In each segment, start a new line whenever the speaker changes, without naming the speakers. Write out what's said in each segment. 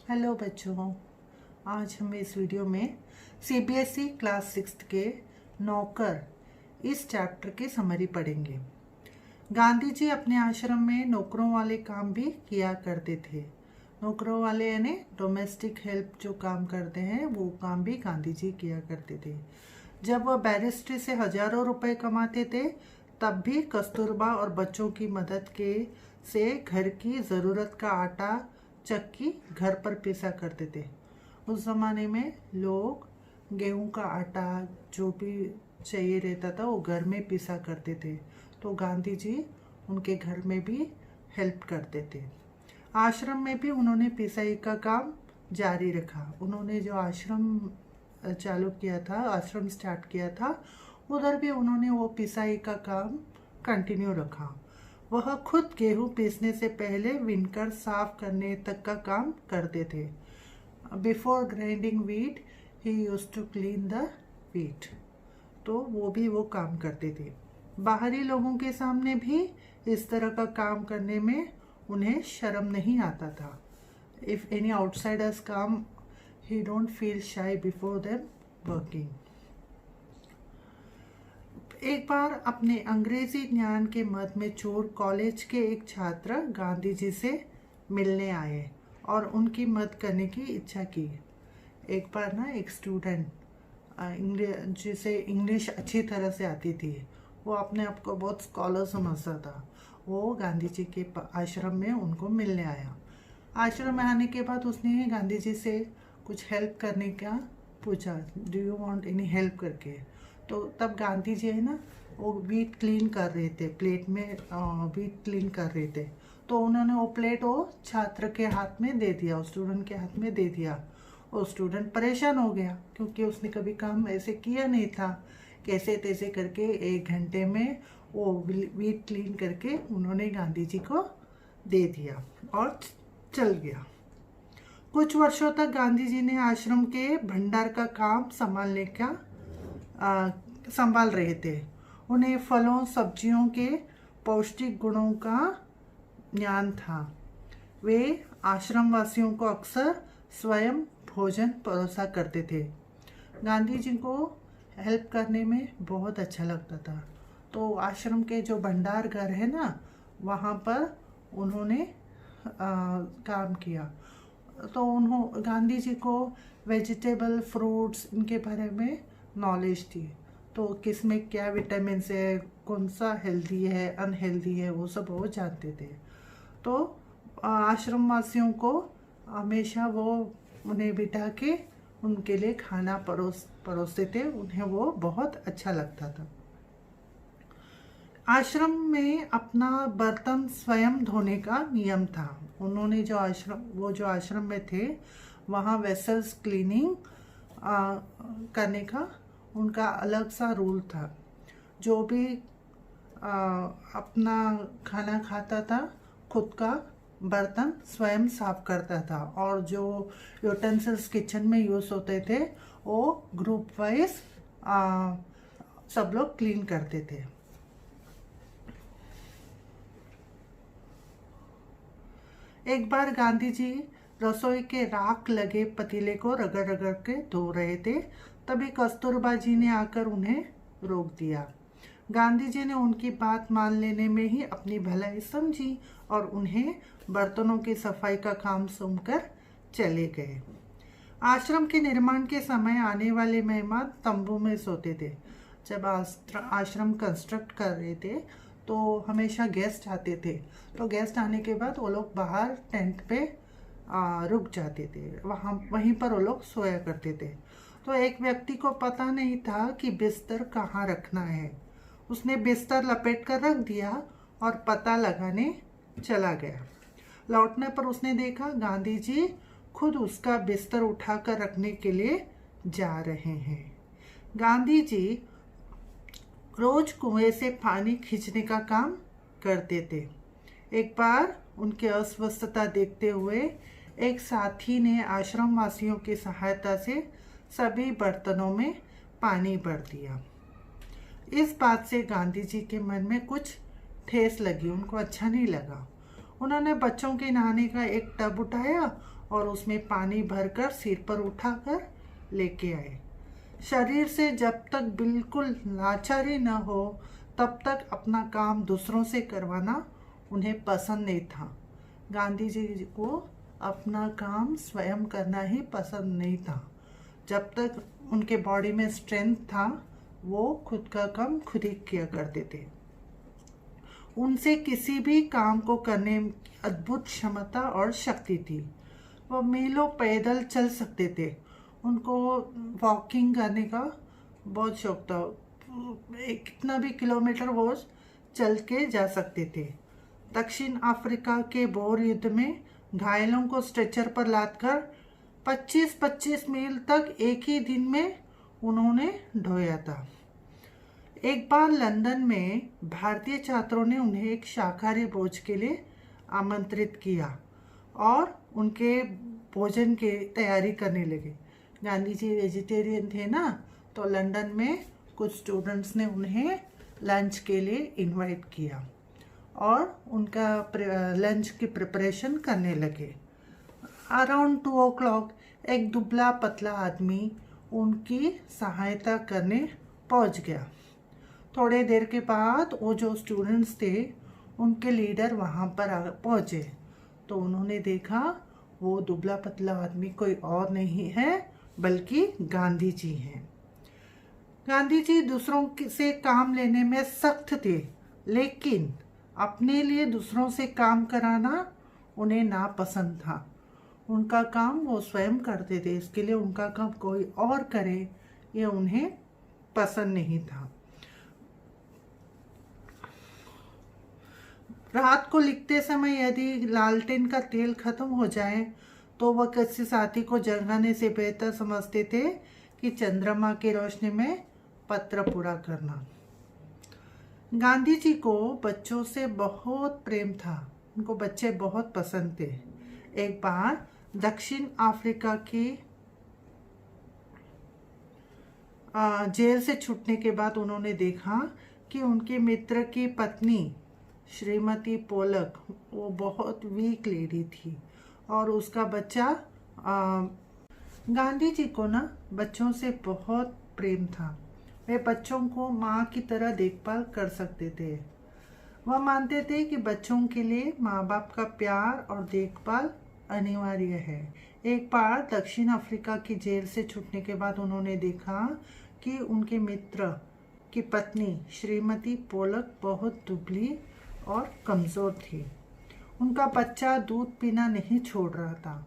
Hello बच्चों, आज हम इस वीडियो में सीबीएसई क्लास 6 के नौकर इस चैप्टर की समरी पढ़ेंगे। गांधी जी अपने आश्रम में नौकरों वाले काम भी किया करते थे। नौकरों वाले यानी डोमेस्टिक हेल्प जो काम करते हैं वो काम भी गांधी जी किया करते थे। जब वह बैरिस्ट्री से हजारों रुपए कमाते थे तब भी कस्तूरबा और बच्चों की मदद के से घर की ज़रूरत का आटा चक्की घर पर पीसा करते थे। उस ज़माने में लोग गेहूं का आटा जो भी चाहिए रहता था वो घर में पीसा करते थे, तो गांधी जी उनके घर में भी हेल्प करते थे। आश्रम में भी उन्होंने पिसाई का काम जारी रखा। उन्होंने जो आश्रम चालू किया था, आश्रम स्टार्ट किया था, उधर भी उन्होंने वो पिसाई का काम कंटिन्यू रखा। वह खुद गेहूं पीसने से पहले विनकर साफ करने तक का काम करते थे। Before grinding wheat he used to clean the wheat, तो वो भी वो काम करते थे। बाहरी लोगों के सामने भी इस तरह का काम करने में उन्हें शर्म नहीं आता था। इफ एनी आउटसाइडर्स काम, ही डोंट फील शाई बिफोर देम वर्किंग। एक बार अपने अंग्रेजी ज्ञान के मद में चोर कॉलेज के एक छात्र गांधी जी से मिलने आए और उनकी मदद करने की इच्छा की। एक बार ना एक स्टूडेंट जिसे इंग्लिश अच्छी तरह से आती थी, वो अपने आप को बहुत स्कॉलर समझता था, वो गांधी जी के आश्रम में उनको मिलने आया। आश्रम में आने के बाद उसने गांधी जी से कुछ हेल्प करने का पूछा, do you want any help करके। तो तब गांधी जी है ना, वो व्हीट क्लीन कर रहे थे, प्लेट में व्हीट क्लीन कर रहे थे, तो उन्होंने वो प्लेट वो छात्र के हाथ में दे दिया, उस स्टूडेंट के हाथ में दे दिया। वो स्टूडेंट परेशान हो गया क्योंकि उसने कभी काम ऐसे किया नहीं था। कैसे तैसे करके 1 घंटे में वो व्हीट क्लीन करके उन्होंने गांधी जी को दे दिया और चल गया। कुछ वर्षों तक गांधी जी ने आश्रम के भंडार का काम संभाल रहे थे। उन्हें फलों सब्जियों के पौष्टिक गुणों का ज्ञान था। वे आश्रम वासियों को अक्सर स्वयं भोजन परोसा करते थे। गांधी जी को हेल्प करने में बहुत अच्छा लगता था, तो आश्रम के जो भंडार घर है ना, वहाँ पर उन्होंने काम किया। तो गांधी जी को वेजिटेबल फ्रूट्स इनके बारे में नॉलेज थी, तो किस में क्या विटामिन है, कौन सा हेल्दी है अनहेल्दी है, वो सब वो जानते थे। तो आश्रम वासियों को हमेशा वो उन्हें बिठा के उनके लिए खाना परोसते थे, उन्हें वो बहुत अच्छा लगता था। आश्रम में अपना बर्तन स्वयं धोने का नियम था। उन्होंने जो आश्रम में थे वहाँ वेसल्स क्लीनिंग करने का उनका अलग सा रूल था। जो भी अपना खाना खाता था खुद का बर्तन स्वयं साफ करता था, और जो यूटेंसिल्स किचन में यूज़ होते थे वो ग्रुप वाइज सब लोग क्लीन करते थे। एक बार गांधी जी रसोई के राख लगे पतीले को रगड़ रगड़ के धो रहे थे, तभी कस्तूरबा जी ने आकर उन्हें रोक दिया। गांधी जी ने उनकी बात मान लेने में ही अपनी भलाई समझी और उन्हें बर्तनों की सफाई का काम सौंपकर चले गए। आश्रम के निर्माण के समय आने वाले मेहमान तंबू में सोते थे। जब आश्रम कंस्ट्रक्ट कर रहे थे तो हमेशा गेस्ट आते थे, तो गेस्ट आने के बाद वो लोग बाहर टेंट पे रुक जाते थे, वहीं पर वो लोग सोया करते थे। तो एक व्यक्ति को पता नहीं था कि बिस्तर कहाँ रखना है। उसने बिस्तर लपेट कर रख दिया और पता लगाने चला गया। लौटने पर उसने देखा गांधी जी खुद उसका बिस्तर उठाकर रखने के लिए जा रहे हैं। गांधी जी रोज कुएं से पानी खींचने का काम करते थे। एक बार उनकी अस्वस्थता देखते हुए एक साथी ने आश्रम वासियों की सहायता से सभी बर्तनों में पानी भर दिया। इस बात से गांधी जी के मन में कुछ ठेस लगी, उनको अच्छा नहीं लगा। उन्होंने बच्चों के नहाने का एक टब उठाया और उसमें पानी भरकर सिर पर उठाकर लेके आए। शरीर से जब तक बिल्कुल लाचारी न हो तब तक अपना काम दूसरों से करवाना उन्हें पसंद नहीं था। गांधी जी को अपना काम स्वयं करना ही पसंद नहीं था। जब तक उनके बॉडी में स्ट्रेंथ था वो खुद का काम खुद ही किया करते थे। उनसे किसी भी काम को करने की अद्भुत क्षमता और शक्ति थी। वो मीलों पैदल चल सकते थे। उनको वॉकिंग करने का बहुत शौक था। कितना भी किलोमीटर वो चल के जा सकते थे। दक्षिण अफ्रीका के बोर युद्ध में घायलों को स्ट्रेचर पर लादकर 25-25 मील तक एक ही दिन में उन्होंने ढोया था। एक बार लंदन में भारतीय छात्रों ने उन्हें एक शाकाहारी भोज के लिए आमंत्रित किया और उनके भोजन की तैयारी करने लगे। गांधी जी वेजिटेरियन थे ना, तो लंदन में कुछ स्टूडेंट्स ने उन्हें लंच के लिए इनवाइट किया और उनका लंच की प्रिपरेशन करने लगे। अराउंड 2 o'clock एक दुबला पतला आदमी उनकी सहायता करने पहुंच गया। थोड़े देर के बाद वो जो स्टूडेंट्स थे उनके लीडर वहाँ पर पहुँचे तो उन्होंने देखा वो दुबला पतला आदमी कोई और नहीं है बल्कि गांधी जी हैं। गांधी जी दूसरों से काम लेने में सख्त थे, लेकिन अपने लिए दूसरों से काम कराना उन्हें नापसंद था। उनका काम वो स्वयं करते थे, इसके लिए उनका काम कोई और करे ये उन्हें पसंद नहीं था। रात को लिखते समय यदि लालटेन का तेल खत्म हो जाए तो वह किसी साथी को जगाने से बेहतर समझते थे कि चंद्रमा की रोशनी में पत्र पूरा करना। गांधी जी को बच्चों से बहुत प्रेम था। उनको बच्चे बहुत पसंद थे। एक बार दक्षिण अफ्रीका की जेल से छूटने के बाद उन्होंने देखा कि उनके मित्र की पत्नी श्रीमती पोलक वो बहुत वीक लेडी थी और उसका बच्चा गांधी जी को ना बच्चों से बहुत प्रेम था। वे बच्चों को माँ की तरह देखभाल कर सकते थे। वह मानते थे कि बच्चों के लिए माँ बाप का प्यार और देखभाल अनिवार्य है। एक बार दक्षिण अफ्रीका की जेल से छूटने के बाद उन्होंने देखा कि उनके मित्र की पत्नी श्रीमती पोलक बहुत दुबली और कमज़ोर थी। उनका बच्चा दूध पीना नहीं छोड़ रहा था।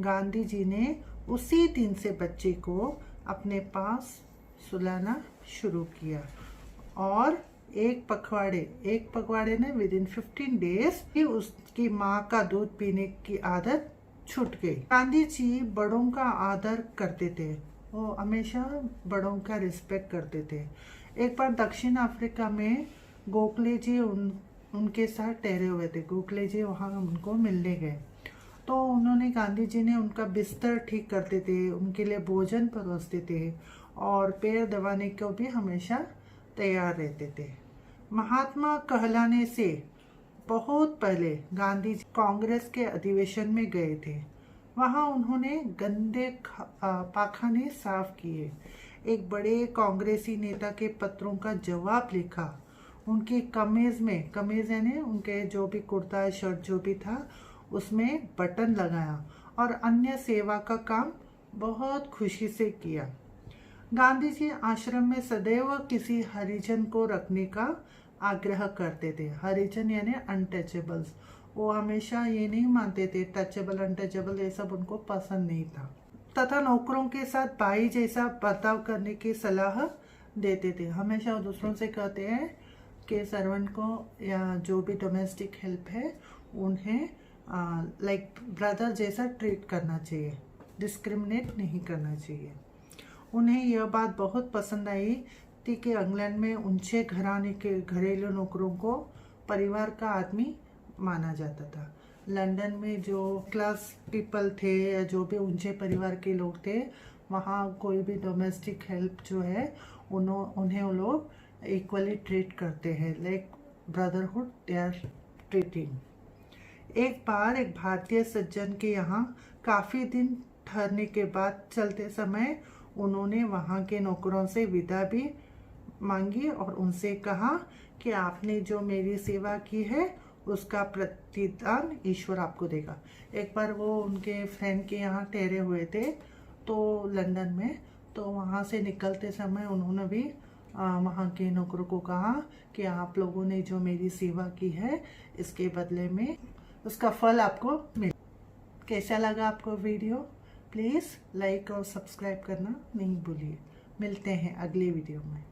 गांधी जी ने उसी दिन से बच्चे को अपने पास सुलाना शुरू किया और एक पखवाड़े ने विदिन 15 डेज ही उसकी माँ का दूध पीने की आदत छूट गई। गांधी जी बड़ों का आदर करते थे। वो हमेशा बड़ों का रिस्पेक्ट करते थे। एक बार दक्षिण अफ्रीका में गोखले जी उनके साथ ठहरे हुए थे। गोखले जी वहाँ उनको मिलने गए तो उन्होंने गांधी जी ने उनका बिस्तर ठीक करते थे, उनके लिए भोजन परोसते थे और पैर दबाने को भी हमेशा तैयार रहते थे। महात्मा कहलाने से बहुत पहले गांधी जी कांग्रेस के अधिवेशन में गए थे। वहाँ उन्होंने गंदे पाखाने साफ किए। एक बड़े कांग्रेसी नेता के पत्रों का जवाब लिखा। उनकी कमीज यानी उनके जो भी कुर्ता शर्ट जो भी था उसमें बटन लगाया और अन्य सेवा का काम बहुत खुशी से किया। गांधी जी आश्रम में सदैव किसी हरिजन को रखने का आग्रह करते थे। हरिजन यानी अनटचेबल्स। वो हमेशा ये नहीं मानते थे टचेबल अनटचेबल ये सब उनको पसंद नहीं था, तथा नौकरों के साथ भाई जैसा बर्ताव करने की सलाह देते थे। हमेशा वो दूसरों से कहते हैं कि सर्वेंट को या जो भी डोमेस्टिक हेल्प है उन्हें लाइक ब्रदर जैसा ट्रीट करना चाहिए, डिस्क्रिमिनेट नहीं करना चाहिए। उन्हें यह बात बहुत पसंद आई थी कि इंग्लैंड में ऊंचे घराने के घरेलू नौकरों को परिवार का आदमी माना जाता था। लंदन में जो क्लास पीपल थे या जो भी ऊंचे परिवार के लोग थे वहाँ कोई भी डोमेस्टिक हेल्प जो है उन्हें वो लोग इक्वली ट्रीट करते हैं, like brotherhood they are treating. एक बार एक भारतीय सज्जन के यहाँ काफ़ी दिन ठहरने के बाद चलते समय उन्होंने वहाँ के नौकरों से विदा भी मांगी और उनसे कहा कि आपने जो मेरी सेवा की है उसका प्रतिदान ईश्वर आपको देगा। एक बार वो उनके फ्रेंड के यहाँ ठहरे हुए थे तो लंदन में, तो वहाँ से निकलते समय उन्होंने भी वहाँ के नौकरों को कहा कि आप लोगों ने जो मेरी सेवा की है इसके बदले में उसका फल आपको मिले। कैसा लगा आपको वीडियो? प्लीज़ लाइक और सब्सक्राइब करना नहीं भूलिए। मिलते हैं अगले वीडियो में।